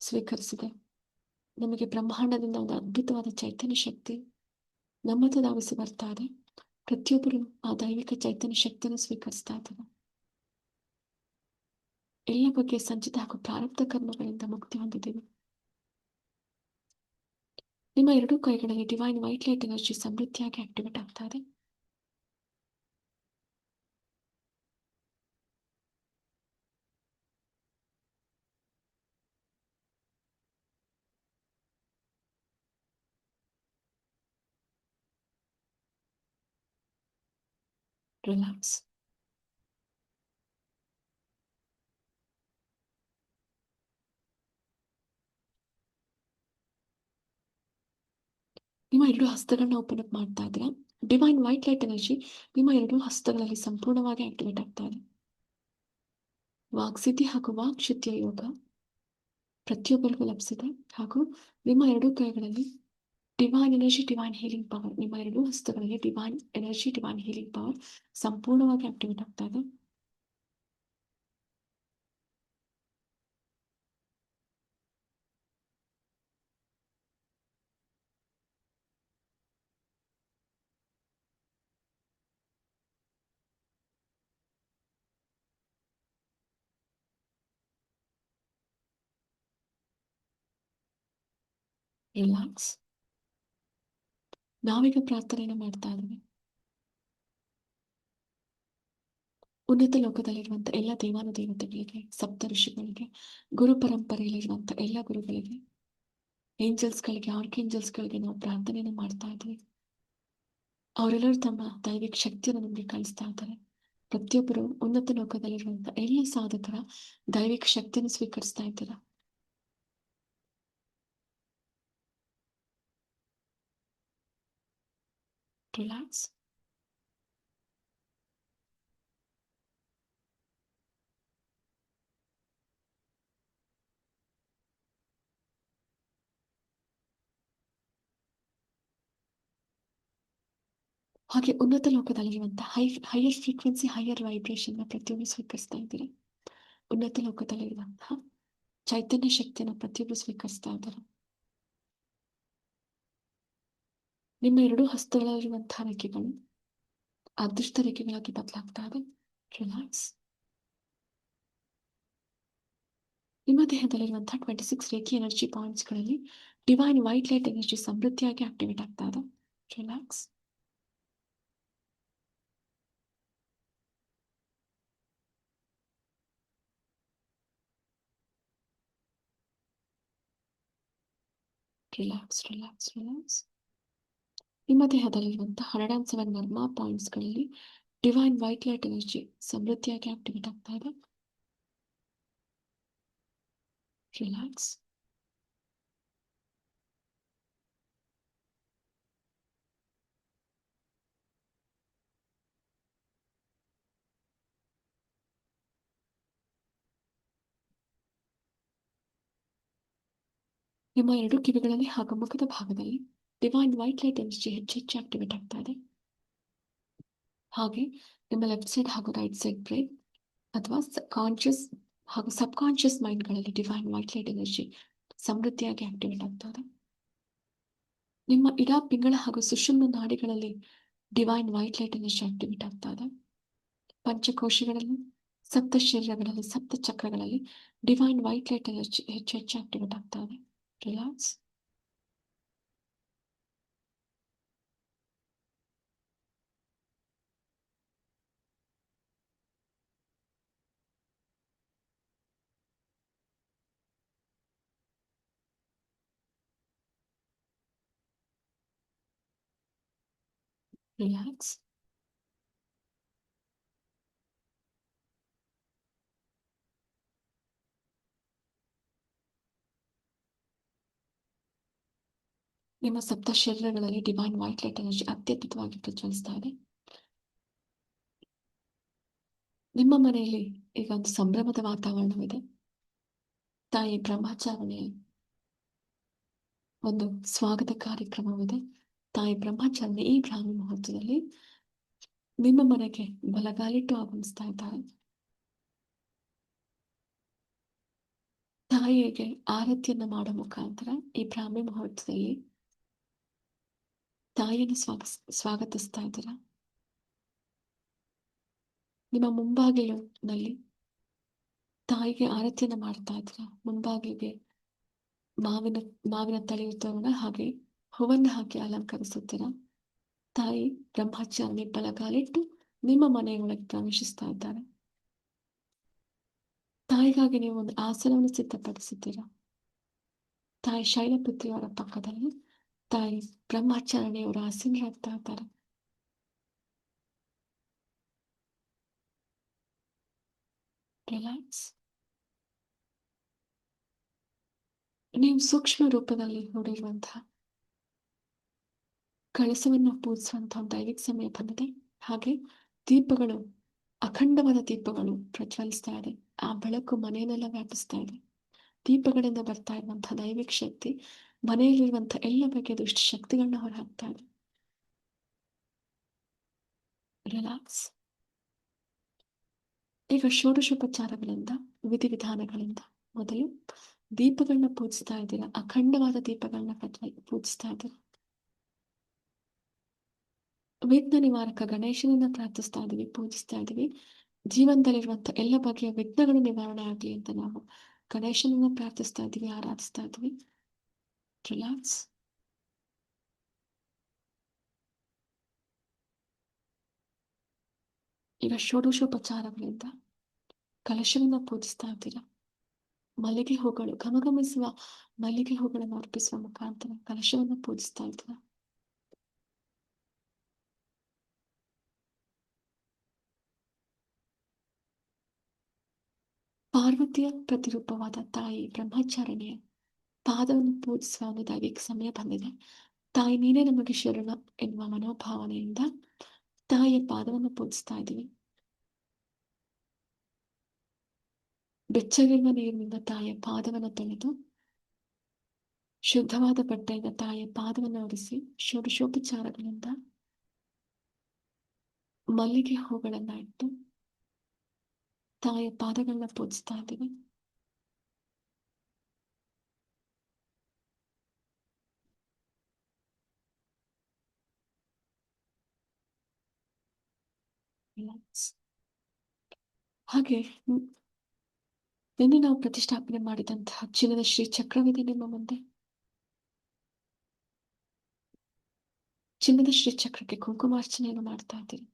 ಸ್ವೀಕರಿಸಿದೆ. ನಮಗೆ ಬ್ರಹ್ಮಾಂಡದಿಂದ ಒಂದು ಅದ್ಭುತವಾದ ಚೈತನ್ಯ ಶಕ್ತಿ ನಮ್ಮತ್ತ ಧಾವಿಸಿ ಬರ್ತಾ ಇದೆ. ಪ್ರತಿಯೊಬ್ಬರು ಆ ದೈವಿಕ ಚೈತನ್ಯ ಶಕ್ತಿಯನ್ನು ಸ್ವೀಕರಿಸ್ತಾ ಇದ್ದಾರೆ. ಎಲ್ಲ ಬಗ್ಗೆ ಸಂಚಿತ ಹಾಗೂ ಪ್ರಾರಬ್ಧ ಕರ್ಮಗಳಿಂದ ಮುಕ್ತಿ ಹೊಂದಿದ್ದೀವಿ. ನಿಮ್ಮ ಎರಡೂ ಕೈಗಳಲ್ಲಿ ಡಿವೈನ್ ವೈಟ್ ಲೈಟ್ ಎನರ್ಜಿ ಸಮೃದ್ಧಿಯಾಗಿ ಆಕ್ಟಿವೇಟ್ ಆಗ್ತಾ ಇದೆ. ರಿಲ್ಯಾಕ್ಸ್. ನಿಮ್ಮ ಎರಡು ಹಸ್ತಗಳನ್ನ ಓಪನ್ ಅಪ್ ಮಾಡ್ತಾ ಇದ್ದೀರಾ. ಡಿವೈನ್ ವೈಟ್ ಲೈಟ್ ಎನರ್ಜಿ ನಿಮ್ಮ ಎರಡು ಹಸ್ತಗಳಲ್ಲಿ ಸಂಪೂರ್ಣವಾಗಿ ಆಕ್ಟಿವೇಟ್ ಆಗ್ತಾ ಇದೆ. ವಾಕ್ಸಿದ್ಧಿ ಹಾಗೂ ವಾಕ್ ಶುದ್ಧಿಯ ಯೋಗ ಪ್ರತಿಯೊಬ್ಬರಿಗೂ ಲಭಿಸಿದೆ. ಹಾಗೂ ನಿಮ್ಮ ಎರಡು ಕೈಗಳಲ್ಲಿ divine energy, divine healing power, ನಿಮ್ಮ ಎರಡು ಹಸ್ತಗಳಲ್ಲಿ divine energy, divine healing power ಸಂಪೂರ್ಣವಾಗಿ ಆಕ್ಟಿವೇಟ್ ಆಗ್ತಾ ಇದೆ. ರಿಲ್ಯಾಕ್ಸ್. ನಾವೀಗ ಪ್ರಾರ್ಥನೆಯನ್ನು ಮಾಡ್ತಾ ಇದ್ದೀವಿ. ಉನ್ನತ ಲೋಕದಲ್ಲಿರುವಂತಹ ಎಲ್ಲ ದೇವಾನುದೇವತೆಗಳಿಗೆ, ಸಪ್ತ ಋಷಿಗಳಿಗೆ, ಗುರು ಪರಂಪರೆಯಲ್ಲಿರುವಂತಹ ಎಲ್ಲ ಗುರುಗಳಿಗೆ, ಏಂಜಲ್ಸ್ಗಳಿಗೆ, ಆರ್ಕೇಂಜಲ್ಸ್ಗಳಿಗೆ ನಾವು ಪ್ರಾರ್ಥನೆಯನ್ನು ಮಾಡ್ತಾ ಇದ್ದೀವಿ. ಅವರೆಲ್ಲರೂ ತಮ್ಮ ದೈವಿಕ ಶಕ್ತಿಯನ್ನು ನಮಗೆ ಕಳಿಸ್ತಾ ಇದ್ದಾರೆ. ಪ್ರತಿಯೊಬ್ಬರು ಉನ್ನತ ಲೋಕದಲ್ಲಿರುವಂತಹ ಎಲ್ಲ ಸಾಧಕರ ದೈವಿಕ ಶಕ್ತಿಯನ್ನು ಸ್ವೀಕರಿಸ್ತಾ ಇದ್ದೀರಾ. ರಿಲ್ಯಾಕ್ಸ್. ಹಾಗೆ ಉನ್ನತ ಲೋಕದಲ್ಲಿರುವಂತಹ ಹೈಯರ್ ಫ್ರೀಕ್ವೆನ್ಸಿ, ಹೈಯರ್ ವೈಬ್ರೇಷನ್ ಪ್ರತಿಯೊಬ್ಬರು ಸ್ವೀಕರಿಸ್ತಾ ಇದ್ದೀರಾ. ಉನ್ನತ ಲೋಕದಲ್ಲಿರುವಂತಹ ಚೈತನ್ಯ ಶಕ್ತಿಯನ್ನು ಪ್ರತಿಯೊಬ್ಬರು ಸ್ವೀಕರಿಸ್ತಾ ಇದ್ದಾರೆ. ನಿಮ್ಮ ಎರಡು ಹಸ್ತಗಳಲ್ಲಿರುವಂತಹ ರೇಖೆಗಳು ಅದೃಷ್ಟ ರೇಖೆಗಳಾಗಿ ಬದಲಾಗ್ತಾ ಇದೆ. ರಿಲ್ಯಾಕ್ಸ್. ನಿಮ್ಮ ದೇಹದಲ್ಲಿರುವಂತಹ 26 ರೇಖೆ ಎನರ್ಜಿ ಪಾಯಿಂಟ್ಸ್ಗಳಲ್ಲಿ ಡಿವೈನ್ ವೈಟ್ ಲೈಟ್ ಎನರ್ಜಿ ಸಮೃದ್ಧಿಯಾಗಿ ಆಕ್ಟಿವೇಟ್ ಆಗ್ತಾ ಇದೆ. ರಿಲ್ಯಾಕ್ಸ್. Relax, relax, relax. ನಿಮ್ಮ ದೇಹದಲ್ಲಿರುವಂತಹ 107 ಮರ್ಮಾ ಪಾಯಿಂಟ್ಸ್ಗಳಲ್ಲಿ ಡಿವೈನ್ ವೈಟ್ ಲೈಟ್ ಎನರ್ಜಿ ಸಮೃದ್ಧಿಯಾಗಿ ಆಕ್ಟಿವೇಟ್ ಆಗ್ತಾ ಇದೆ. ರಿಲ್ಯಾಕ್ಸ್. ನಿಮ್ಮ ಎರಡು ಕಿವಿಗಳಲ್ಲಿ ಹಾಗೂ ಮುಖದ ಭಾಗದಲ್ಲಿ ಡಿವೈನ್ ವೈಟ್ ಲೈಟ್ ಎನರ್ಜಿ ಹೆಚ್ಚೆಚ್ಚು ಆಕ್ಟಿವೇಟ್ ಆಗ್ತಾ ಇದೆ. ಹಾಗೆ ನಿಮ್ಮ ಲೆಫ್ಟ್ ಸೈಡ್ ಹಾಗೂ ರೈಟ್ ಸೈಡ್ ಬ್ರೈನ್ ಅಥವಾ ಕಾನ್ಶಿಯಸ್ ಹಾಗೂ ಸಬ್ ಕಾನ್ಶಿಯಸ್ ಮೈಂಡ್ಗಳಲ್ಲಿ ಡಿವೈನ್ ವೈಟ್ ಲೈಟ್ ಎನರ್ಜಿ ಸಮೃದ್ಧಿಯಾಗಿ ಆಕ್ಟಿವೇಟ್ ಆಗ್ತಾ ಇದೆ. ನಿಮ್ಮ ಇಡ ಪಿಂಗಳ ಹಾಗೂ ಸುಷುಮ್ನ ನಾಡಿಗಳಲ್ಲಿ divine white light energy activate ಆಗ್ತಾ ಇದೆ. ಪಂಚಕೋಶಗಳಲ್ಲಿ, ಸಪ್ತ ಶರೀರಗಳಲ್ಲಿ, ಸಪ್ತ ಚಕ್ರಗಳಲ್ಲಿ ಡಿವೈನ್ ವೈಟ್ ಲೈಟ್ ಎನರ್ಜಿ ಹೆಚ್ಚು ಹೆಚ್ಚು ಆಕ್ಟಿವೇಟ್ ಆಗ್ತಾ ಇದೆ. ರಿಲ್ಯಾಕ್ಸ್. ರಿಲ್ಯಾಕ್ಸ್. ನಿಮ್ಮ ಸಪ್ತ ಶರೀರಗಳಲ್ಲಿ ಡಿವೈನ್ ವೈಟ್ ಲೈಟ್ ಎನರ್ಜಿ ಅತ್ಯದ್ಭುತವಾಗಿ ಪ್ರಜ್ವಲಿಸ್ತಾ ಇದೆ. ನಿಮ್ಮ ಮನೆಯಲ್ಲಿ ಈಗ ಒಂದು ಸಂಭ್ರಮದ ವಾತಾವರಣವಿದೆ. ತಾಯಿ ಬ್ರಹ್ಮಚಾರಿಣಿ ಒಂದು ಸ್ವಾಗತ ಕಾರ್ಯಕ್ರಮವಿದೆ. ತಾಯಿ ಬ್ರಹ್ಮಚಾರಿಣಿ ಈ ಬ್ರಾಹ್ಮಿ ಮುಹೂರ್ತದಲ್ಲಿ ನಿಮ್ಮ ಮನೆಗೆ ಬಲಗಾಲಿಟ್ಟು ಆಗಮಿಸ್ತಾ ಇದ್ದಾರೆ. ತಾಯಿಗೆ ಆರತಿಯನ್ನ ಮಾಡೋ ಮುಖಾಂತರ ಈ ಬ್ರಾಹ್ಮಿ ಮುಹೂರ್ತದಲ್ಲಿ ತಾಯಿಯನ್ನು ಸ್ವಾಗತಿಸ್ತಾ ಇದ್ದೀರಾ. ನಿಮ್ಮ ಮುಂಬಾಗಿಲಿನಲ್ಲಿ ತಾಯಿಗೆ ಆರತಿಯನ್ನ ಮಾಡ್ತಾ ಇದ್ದೀರಾ. ಮುಂಬಾಗಿಲಿಗೆ ಮಾವಿನ ತಳಿಯ ತೋರಣ ಹಾಗೆ ಹೂವನ್ನ ಹಾಕಿ ಅಲಂಕರಿಸುತ್ತೀರಾ. ತಾಯಿ ಬ್ರಹ್ಮಚಾರಿಣಿ ಬಲಗಾಲಿಟ್ಟು ನಿಮ್ಮ ಮನೆಯೊಳಗೆ ಪ್ರವೇಶಿಸ್ತಾ ಇದ್ದಾರೆ. ತಾಯಿಗಾಗಿ ನೀವು ಒಂದು ಆಸನವನ್ನು ಸಿದ್ಧಪಡಿಸಿದ್ದೀರಾ. ತಾಯಿ ಶೈಲಪುತ್ರಿಯವರ ಪಕ್ಕದಲ್ಲಿ ತಾಯಿ ಬ್ರಹ್ಮಚಾರಿಣಿಯವರ ಆಸೀನರಾಗ್ತಾ ಇದ್ದಾರೆ. ರಿಲ್ಯಾಕ್ಸ್. ನೀವು ಸೂಕ್ಷ್ಮ ರೂಪದಲ್ಲಿ ನೋಡಿರುವಂತಹ ಕಳಸವನ್ನು ಪೂಜಿಸುವಂತಹ ಒಂದು ದೈವಿಕ ಸಮಯ ಬಂದಿದೆ. ಹಾಗೆ ದೀಪಗಳು, ಅಖಂಡವಾದ ದೀಪಗಳು ಪ್ರಜ್ವಲಿಸ್ತಾ ಇದೆ. ಆ ಬೆಳಕು ಮನೆಯನ್ನೆಲ್ಲ ವ್ಯಾಪಿಸ್ತಾ ಇದೆ. ದೀಪಗಳಿಂದ ಬರ್ತಾ ಇರುವಂತಹ ದೈವಿಕ ಶಕ್ತಿ ಮನೆಯಲ್ಲಿರುವಂತಹ ಎಲ್ಲ ಬಗೆಯ ದುಷ್ಟ ಶಕ್ತಿಗಳನ್ನ ಹೊರಹಾಕ್ತಾ ಇದೆ. ರಿಲ್ಯಾಕ್ಸ್. ಈಗ ಷೋಡಶೋಪಚಾರಗಳಿಂದ, ವಿಧಿವಿಧಾನಗಳಿಂದ ಮೊದಲು ದೀಪಗಳನ್ನ ಪೂಜಿಸ್ತಾ ಇದ್ದೀರಾ. ಅಖಂಡವಾದ ದೀಪಗಳನ್ನ ಪೂಜಿಸ್ತಾ ಇದ್ದೀರಾ. ವಿಘ್ನ ನಿವಾರಕ ಗಣೇಶನನ್ನ ಪ್ರಾರ್ಥಿಸ್ತಾ ಇದೀವಿ, ಪೂಜಿಸ್ತಾ ಇದೀವಿ. ಜೀವನದಲ್ಲಿರುವಂತ ಎಲ್ಲ ಬಗೆಯ ವಿಘ್ನಗಳು ನಿವಾರಣೆ ಆಗ್ಲಿ ಅಂತ ನಾವು ಗಣೇಶನನ್ನ ಪ್ರಾರ್ಥಿಸ್ತಾ ಇದೀವಿ, ಆರಾಧಿಸ್ತಾ ಇದೀವಿ. ರಿಲ್ಯಾಕ್ಸ್. ಈಗ ಷೋಡಶೋಪಚಾರಗಳಿಂದ ಕಲಶವನ್ನ ಪೂಜಿಸ್ತಾ ಇದ್ದೀರಾ. ಮಲ್ಲಿಗೆ ಹೂಗಳು, ಘಮಘಮಿಸುವ ಮಲ್ಲಿಗೆ ಹೂಗಳನ್ನು ಅರ್ಪಿಸುವ ಮುಖಾಂತರ ಕಲಶವನ್ನ ಪೂಜಿಸ್ತಾ ಇದ್ದೀರಾ. ಪಾರ್ವತಿಯ ಪ್ರತಿರೂಪವಾದ ತಾಯಿ ಬ್ರಹ್ಮಚಾರಿಣಿಯ ಪಾದವನ್ನು ಪೂಜಿಸುವ ಒಂದು ದೈವಿಕ ಸಮಯ ಬಂದಿದೆ. ತಾಯಿ ನೀನೇ ನಮಗೆ ಶರಣ ಎನ್ನುವ ಮನೋಭಾವನೆಯಿಂದ ತಾಯಿಯ ಪಾದವನ್ನು ಪೂಜಿಸ್ತಾ ಇದ್ದೀವಿ. ಬೆಚ್ಚಗಿರುವ ನೀರಿನಿಂದ ತಾಯಿಯ ಪಾದವನ್ನು ತೊಳೆದು ಶುದ್ಧವಾದ ಬಟ್ಟೆಯಿಂದ ತಾಯಿಯ ಪಾದವನ್ನು ಒರೆಸಿ ಷೋಡಶೋಪಚಾರಗಳಿಂದ ಮಲ್ಲಿಗೆ ಹೂಗಳನ್ನ ಇಟ್ಟು ತಾಯಿಯ ಪಾದಗಳನ್ನ ಪೂಜಿಸ್ತಾ ಇದ್ದೀವಿ. ಹಾಗೆ ನಿನ್ನೆ ನಾವು ಪ್ರತಿಷ್ಠಾಪನೆ ಮಾಡಿದಂತಹ ಚಿನ್ನದ ಶ್ರೀ ಚಕ್ರವಿದೆ ನಿಮ್ಮ ಮುಂದೆ. ಚಿನ್ನದ ಶ್ರೀ ಚಕ್ರಕ್ಕೆ ಕುಂಕುಮಾರ್ಚನೆಯನ್ನು ಮಾಡ್ತಾ ಇದ್ದೀರಿ.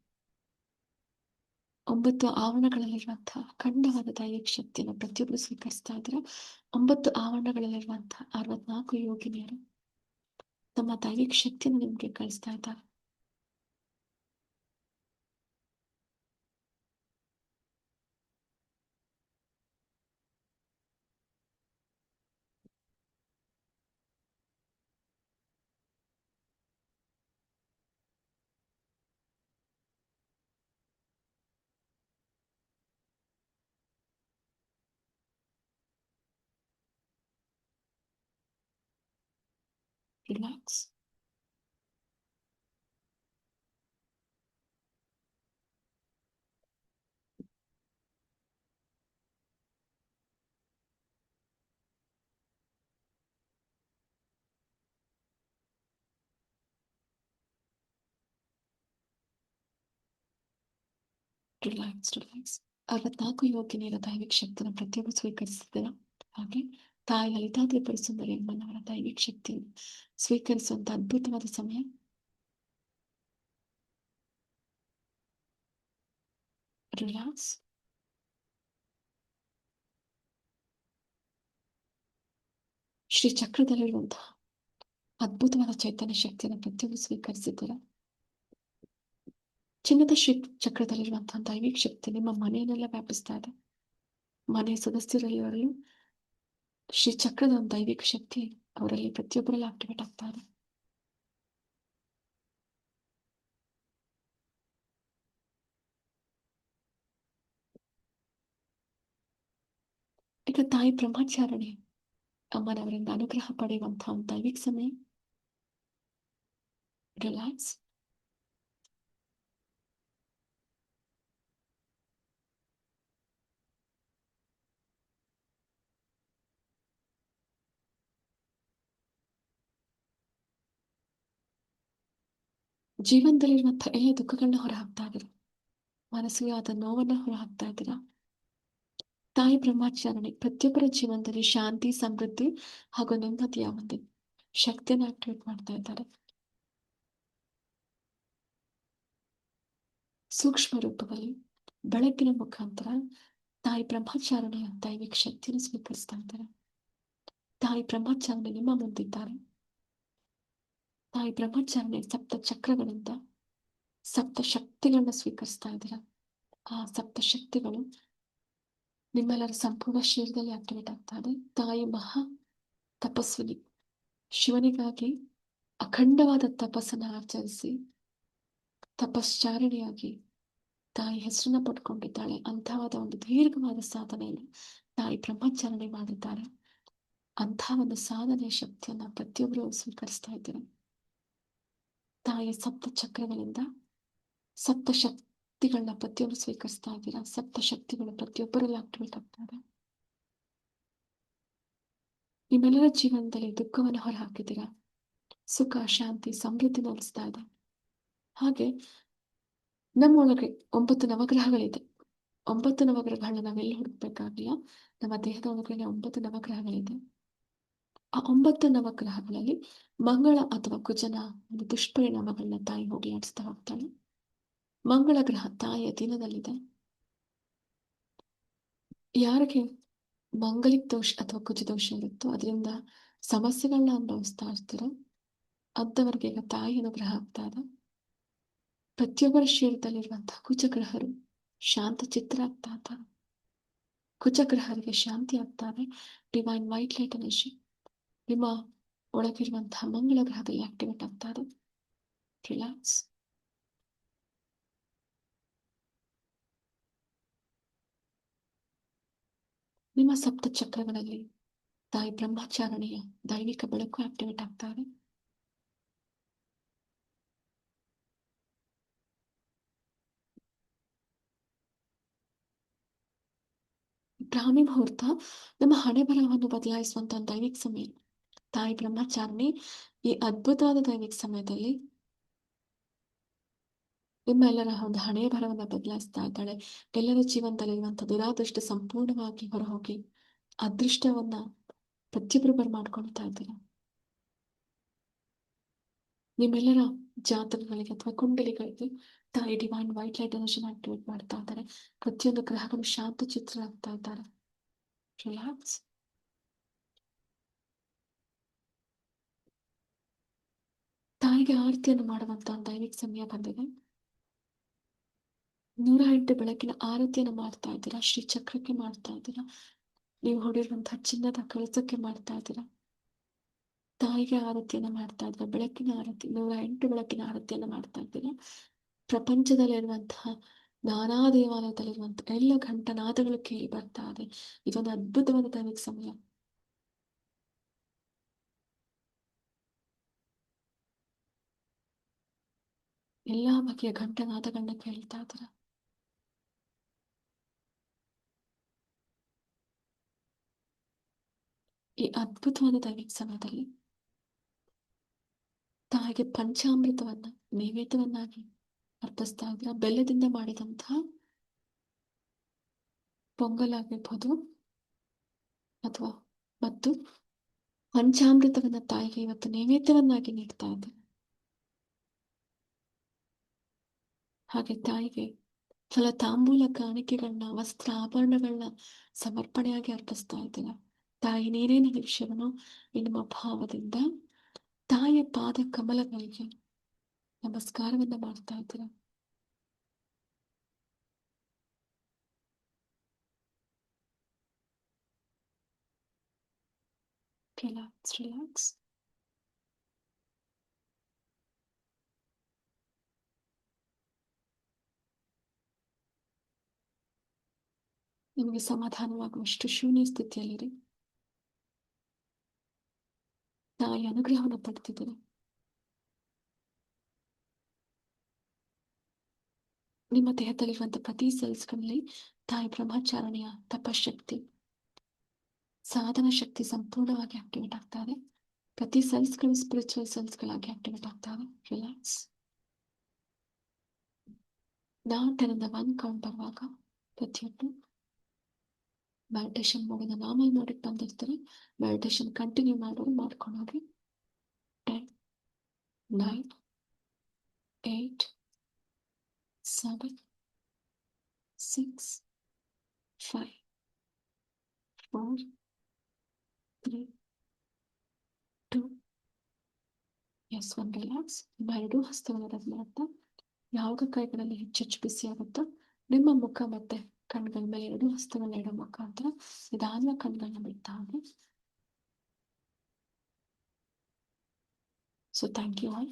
9 ಆವರಣಗಳಲ್ಲಿರುವಂತಹ ಅಖಂಡವಾದ ದೈವಿಕ ಶಕ್ತಿಯನ್ನು ಪ್ರತಿಯೊಬ್ಬರು ಸ್ವೀಕರಿಸ್ತಾ ಇದ್ದೀರಾ. 9 ಆವರಣಗಳಲ್ಲಿರುವಂತಹ 64 ಯೋಗಿನಿಯರು ತಮ್ಮ ದೈವಿಕ ಶಕ್ತಿಯನ್ನು ನಿಮ್ಗೆ ಕಳಿಸ್ತಾ ಇದ್ದಾರೆ. ರಿಲ್ಯಾಕ್ಸ್. ರಿಲ್ಯಾಕ್ಸ್. ರಿಲ್ಯಾಕ್ಸ್. 64 ಯೋಗಿನಿಯರ ದೈವಿಕ ಶಕ್ತಿಯನ್ನು ಪ್ರತಿಯೊಬ್ಬರು ಸ್ವೀಕರಿಸಿದ್ದೀರಾ. ಹಾಗೆ ತಾಯಿ ಲಲಿತಾ ತ್ರಿಪುರ ಸುಂದರಿ ಅಮ್ಮನವರ ದೈವಿಕ ಶಕ್ತಿಯನ್ನು ಸ್ವೀಕರಿಸುವಂತ ಅದ್ಭುತವಾದ ಸಮಯ. ರಿಲ್ಯಾಕ್ಸ್. ಶ್ರೀ ಚಕ್ರದಲ್ಲಿರುವಂತಹ ಅದ್ಭುತವಾದ ಚೈತನ್ಯ ಶಕ್ತಿಯನ್ನು ಪ್ರತಿಯೊಬ್ಬರು ಸ್ವೀಕರಿಸಿದ್ದೀರಾ. ಚಿನ್ನದ ಶ್ರೀ ಚಕ್ರದಲ್ಲಿರುವಂತಹ ದೈವಿಕ ಶಕ್ತಿ ನಿಮ್ಮ ಮನೆಯನ್ನೆಲ್ಲ ವ್ಯಾಪಿಸ್ತಾ ಇದೆ. ಮನೆಯ ಸದಸ್ಯರೆಲ್ಲರಲ್ಲೂ ಶ್ರೀ ಚಕ್ರದ ಒಂದು ದೈವಿಕ ಶಕ್ತಿ ಅವರಲ್ಲಿ ಪ್ರತಿಯೊಬ್ಬರಲ್ಲಿ ಆಕ್ಟಿವೇಟ್ ಆಗ್ತಾ ಇದೆ. ಈಗ ತಾಯಿ ಬ್ರಹ್ಮಚಾರಿಣಿ ಅಮ್ಮನವರಿಂದ ಅನುಗ್ರಹ ಪಡೆಯುವಂತಹ ಒಂದು ದೈವಿಕ ಸಮಯ. ರಿಲ್ಯಾಕ್ಸ್. ಜೀವನದಲ್ಲಿರುವಂತಹ ಎಲ್ಲ ದುಃಖಗಳನ್ನ ಹೊರಹಾಕ್ತಾ ಇದ್ದೀರಾ. ಮನಸ್ಸಿಗೆ ಆದ ನೋವನ್ನ ಹೊರಹಾಕ್ತಾ ಇದ್ದೀರಾ. ತಾಯಿ ಬ್ರಹ್ಮಚಾರಿಣಿ ಪ್ರತಿಯೊಬ್ಬರ ಜೀವನದಲ್ಲಿ ಶಾಂತಿ, ಸಮೃದ್ಧಿ ಹಾಗೂ ನೆಮ್ಮದಿಯ ಒಂದು ಶಕ್ತಿಯನ್ನು ಆಕ್ಟಿವೇಟ್ ಮಾಡ್ತಾ ಇದ್ದಾರೆ. ಸೂಕ್ಷ್ಮ ರೂಪದಲ್ಲಿ ಬೆಳಕಿನ ಮುಖಾಂತರ ತಾಯಿ ಬ್ರಹ್ಮಚಾರಿಣಿಯ ದೈವಿಕ ಶಕ್ತಿಯನ್ನು ಸ್ವೀಕರಿಸ್ತಾ ಇದ್ದಾರೆ. ತಾಯಿ ಬ್ರಹ್ಮಚಾರಿಣಿ ನಿಮ್ಮ ಮುಂದಿದ್ದಾರೆ. ತಾಯಿ ಬ್ರಹ್ಮಚಾರಿಣಿ ಸಪ್ತ ಚಕ್ರಗಳಿಂದ ಸಪ್ತ ಶಕ್ತಿಗಳನ್ನ ಸ್ವೀಕರಿಸ್ತಾ ಇದ್ದೀರಾ. ಆ ಸಪ್ತ ಶಕ್ತಿಗಳು ನಿಮ್ಮೆಲ್ಲರ ಸಂಪೂರ್ಣ ಶರೀರದಲ್ಲಿ ಆಕ್ಟಿವೇಟ್ ಆಗ್ತಾ ಇದೆ. ತಾಯಿ ಮಹಾ ತಪಸ್ವಿನಿ. ಶಿವನಿಗಾಗಿ ಅಖಂಡವಾದ ತಪಸ್ಸನ್ನು ಆಚರಿಸಿ ತಪಶ್ಚಾರಿಣಿಯಾಗಿ ತಾಯಿ ಹೆಸರನ್ನ ಪಡ್ಕೊಂಡಿದ್ದಾಳೆ. ಅಂತಹವಾದ ಒಂದು ದೀರ್ಘವಾದ ಸಾಧನೆಯನ್ನು ತಾಯಿ ಬ್ರಹ್ಮಚಾರಣೆ ಮಾಡಿದ್ದಾರೆ. ಅಂತಹ ಒಂದು ಸಾಧನೆಯ ಶಕ್ತಿಯನ್ನ ಪ್ರತಿಯೊಬ್ಬರು ಸ್ವೀಕರಿಸ್ತಾ ಇದ್ದಾರೆ. ತಾಯಿಯ ಸಪ್ತ ಚಕ್ರಗಳಿಂದ ಸಪ್ತ ಶಕ್ತಿಗಳನ್ನ ಪ್ರತಿಯೊಬ್ಬರು ಸ್ವೀಕರಿಸ್ತಾ ಇದ್ದೀರಾ. ಸಪ್ತ ಶಕ್ತಿಗಳು ಪ್ರತಿಯೊಬ್ಬರಲ್ಲಿ ಆಕ್ಟಿವೇಟ್ ಆಗ್ತಾರೆ. ನಿಮ್ಮೆಲ್ಲರ ಜೀವನದಲ್ಲಿ ದುಃಖವನ್ನು ಹೊರ ಹಾಕಿದ್ದೀರಾ. ಸುಖ, ಶಾಂತಿ, ಸಮೃದ್ಧಿ ನೆಲೆಸ್ತಾ ಇದೆ. ಹಾಗೆ ನಮ್ಮೊಳಗೆ 9 ನವಗ್ರಹಗಳಿದೆ. 9 ನವಗ್ರಹಗಳನ್ನ ನಾವೆಲ್ಲಿ ಹುಡುಕ್ಬೇಕಾಗಿಲ್ಲ. ನಮ್ಮ ದೇಹದ ಒಳಗಡೆ 9 ನವಗ್ರಹಗಳಿದೆ. ಆ 9 ನವಗ್ರಹಗಳಲ್ಲಿ ಮಂಗಳ ಅಥವಾ ಕುಜನ ಒಂದು ದುಷ್ಪರಿಣಾಮಗಳನ್ನ ತಾಯಿ ಹೋಗಲಾಡಿಸ್ತಾ ಹೋಗ್ತಾಳೆ. ಮಂಗಳ ಗ್ರಹ ತಾಯಿಯ ದಿನದಲ್ಲಿದೆ. ಯಾರಿಗೆ ಮಂಗಲಿಕ ದೋಷ ಅಥವಾ ಕುಜ ದೋಷ ಇರುತ್ತೋ ಅದರಿಂದ ಸಮಸ್ಯೆಗಳನ್ನ ಅನುಭವಿಸ್ತಾ ಇರ್ತೀರೋ ಅಂಥವರಿಗೆ ಈಗ ತಾಯಿ ಅನುಗ್ರಹ ಆಗ್ತಾ ಇದೆ. ಪ್ರತಿಯೊಬ್ಬರ ಶರೀರದಲ್ಲಿರುವಂತಹ ಕುಜಗ್ರಹರು ಶಾಂತ ಚಿತ್ರ ಆಗ್ತಾ ಇದ್ದಾರೆ. ಕುಜಗ್ರಹರಿಗೆ ಶಾಂತಿ ಆಗ್ತಾರೆ. ಡಿವೈನ್ ವೈಟ್ ಲೈಟ್ ಎನರ್ಜಿ ನಿಮ್ಮ ಒಳಗಿರುವಂತಹ ಮಂಗಳ ಗ್ರಹದಲ್ಲಿ ಆಕ್ಟಿವೇಟ್ ಆಗ್ತಾರೆ. ರಿಲ್ಯಾಕ್ಸ್. ನಿಮ್ಮ ಸಪ್ತ ಚಕ್ರಗಳಲ್ಲಿ ತಾಯಿ ಬ್ರಹ್ಮಚಾರಣೆಯ ದೈವಿಕ ಬೆಳಕು ಆಕ್ಟಿವೇಟ್ ಆಗ್ತಾರೆ. ಬ್ರಾಹ್ಮಿ ಮುಹೂರ್ತ ನಮ್ಮ ಹಣೆ ಬರಹವನ್ನು ಬದಲಾಯಿಸುವಂತಹ ದೈವಿಕ ಸಮಯ. ತಾಯಿ ಬ್ರಹ್ಮಚಾರಿಣಿ ಈ ಅದ್ಭುತವಾದ ದೈವಿಕ ಸಮಯದಲ್ಲಿ ನಿಮ್ಮೆಲ್ಲರ ಒಂದು ಹಣೆಯ ಬರಹವನ್ನು ಬದಲಾಯಿಸ್ತಾ ಇದ್ದಾಳೆ. ಎಲ್ಲರ ಜೀವನದಲ್ಲಿರುವಂತಹ ದುರಾದೃಷ್ಟ ಸಂಪೂರ್ಣವಾಗಿ ಹೊರಹೋಗಿ ಅದೃಷ್ಟವನ್ನ ಪ್ರತಿಯೊಬ್ಬರು ಬರ್ಮಾಡ್ಕೊಳ್ತಾ ಇದ್ದೀರಾ. ನಿಮ್ಮೆಲ್ಲರ ಜಾತಕಗಳಿಗೆ ಅಥವಾ ಕುಂಡಲಿಗಳಿಗೆ ತಾಯಿ ಡಿವೈನ್ ವೈಟ್ ಲೈಟ್ ಎನರ್ಜಿನ ಆಕ್ಟಿವೇಟ್ ಮಾಡ್ತಾ ಇದ್ದಾರೆ. ಪ್ರತಿಯೊಂದು ಗ್ರಹಗಳು ಶಾಂತ ಚಿತ್ರ ಆಗ್ತಾ ಇದ್ದಾರೆ. ರಿಲ್ಯಾಕ್ಸ್. ತಾಯಿಗೆ ಆರತಿಯನ್ನು ಮಾಡುವಂತ ದೈವಿಕ ಸಮಯ ಬಂದಿದೆ. 108 ಬೆಳಕಿನ ಆರತಿಯನ್ನು ಮಾಡ್ತಾ ಇದ್ದೀರಾ. ಶ್ರೀ ಚಕ್ರಕ್ಕೆ ಮಾಡ್ತಾ ಇದ್ದೀರಾ. ನೀವು ಹೊಡಿರುವಂತಹ ಚಿನ್ನದ ಕಳಸಕ್ಕೆ ಮಾಡ್ತಾ ಇದ್ದೀರಾ. ತಾಯಿಗೆ ಆರತಿಯನ್ನು ಮಾಡ್ತಾ ಇದ್ದೀರಾ. ಬೆಳಕಿನ ಆರತಿ 108 ಬೆಳಕಿನ ಆರತಿಯನ್ನು ಮಾಡ್ತಾ ಇದ್ದೀರಾ. ಪ್ರಪಂಚದಲ್ಲಿರುವಂತಹ ನಾನಾ ದೇವಾಲಯದಲ್ಲಿರುವಂತಹ ಎಲ್ಲ ಘಂಟನಾದಗಳು ಕೇಳಿ ಬರ್ತಾ ಇದೆ. ಇದೊಂದು ಅದ್ಭುತವಾದ ದೈವಿಕ ಸಮಯ. ಎಲ್ಲಾ ಬಗೆಯ ಘಂಟನಾದಗಳನ್ನ ಕೇಳ್ತಾ ಇದ್ದೀರಾ. ಈ ಅದ್ಭುತವಾದ ದೈವಿಕ ಸಮಯದಲ್ಲಿ ತಾಯಿಗೆ ಪಂಚಾಮೃತವನ್ನ ನೈವೇದ್ಯವನ್ನಾಗಿ ಅರ್ಪಿಸ್ತಾ ಇದ್ದೀರಾ. ಬೆಲ್ಲದಿಂದ ಮಾಡಿದಂತಹ ಪೊಂಗಲ್ ಆಗಿರ್ಬೋದು ಅಥವಾ ಮತ್ತು ಪಂಚಾಮೃತವನ್ನ ತಾಯಿಗೆ ಇವತ್ತು ನೈವೇದ್ಯವನ್ನಾಗಿ ನೀಡ್ತಾ ಇದ್ದೀರಾ. ಹಾಗೆ ತಾಯಿಗೆ ಫಲ ತಾಂಬೂಲ ಕಾಣಿಕೆಗಳನ್ನ ವಸ್ತ್ರ ಆಭರಣಗಳನ್ನ ಸಮರ್ಪಣೆಯಾಗಿ ಅರ್ಪಿಸ್ತಾ ಇದ್ದೀರಾ. ತಾಯಿ ನೀನೇ ನನ್ನ ವಿಷಯವನ್ನು ಎನ್ನುವ ಭಾವದಿಂದ ತಾಯಿಯ ಪಾದ ಕಮಲಗಳಿಗೆ ನಮಸ್ಕಾರವನ್ನ ಮಾಡ್ತಾ ಇದ್ದೀರಾ. Relax relax. ನಿಮಗೆ ಸಮಾಧಾನವಾಗುವಷ್ಟು ಶೂನ್ಯ ಸ್ಥಿತಿಯಲ್ಲಿರಿ. ತಾಯಿ ಅನುಗ್ರಹವನ್ನು ಪಡ್ತಿದ್ದೀರಿ. ನಿಮ್ಮ ದೇಹದಲ್ಲಿರುವಂತಹ ಪ್ರತಿ ಸೆಲ್ಸ್ಗಳಲ್ಲಿ ತಾಯಿ ಬ್ರಹ್ಮಚಾರಣೆಯ ತಪಶಕ್ತಿ ಸಾಧನ ಶಕ್ತಿ ಸಂಪೂರ್ಣವಾಗಿ ಆಕ್ಟಿವೇಟ್ ಆಗ್ತಾರೆ. ಪ್ರತಿ ಸೆಲ್ಸ್ಗಳು ಸ್ಪಿರಿಚುವಲ್ ಸೆಲ್ಸ್ಗಳಾಗಿ ಆಕ್ಟಿವೇಟ್ ಆಗ್ತವೆ. ರಿಲ್ಯಾಕ್ಸ್. ನಾವು 10 ಇಂದ 1 ಕೌಂಟ್ ಬರುವಾಗ ಪ್ರತಿಯೊಬ್ಬರು ಮೆಡಿಟೇಷನ್ ಮೋಡಿನ ನಾರ್ಮಲ್ ಮೋಡಿಗೆ ಬಂದಿರ್ತಾರೆ. ಮೆಡಿಟೇಷನ್ ಕಂಟಿನ್ಯೂ ಮಾಡೋರು ಮಾಡ್ಕೊಂಡು ಹೋಗಿ. 10, 9, 8, 7, 6, 5, 4, 3, 2, ಎಸ್ 1. ರಿಲ್ಯಾಕ್ಸ್. ನಿಮ್ಮ ಎರಡೂ ಹಸ್ತವನ್ನು ರಬ್ ಮಾಡ್ತಾ ಯಾವಾಗ ಕೈಗಳಲ್ಲಿ ಹೆಚ್ಚೆಚ್ಚು ಬಿಸಿ ಆಗುತ್ತೋ ನಿಮ್ಮ ಮುಖ ಮತ್ತೆ ಕಣ್ಗಳ ಮೇಲೆ 2 ಹಸ್ತಗಳನ್ನ ಇಡೋ ಮುಖಾಂತರ ನಿಧಾನವಾಗಿ ಕಣ್ಗಳನ್ನ ಬಿಡ್ತಾ ಹೋಗಿ. So thank you all.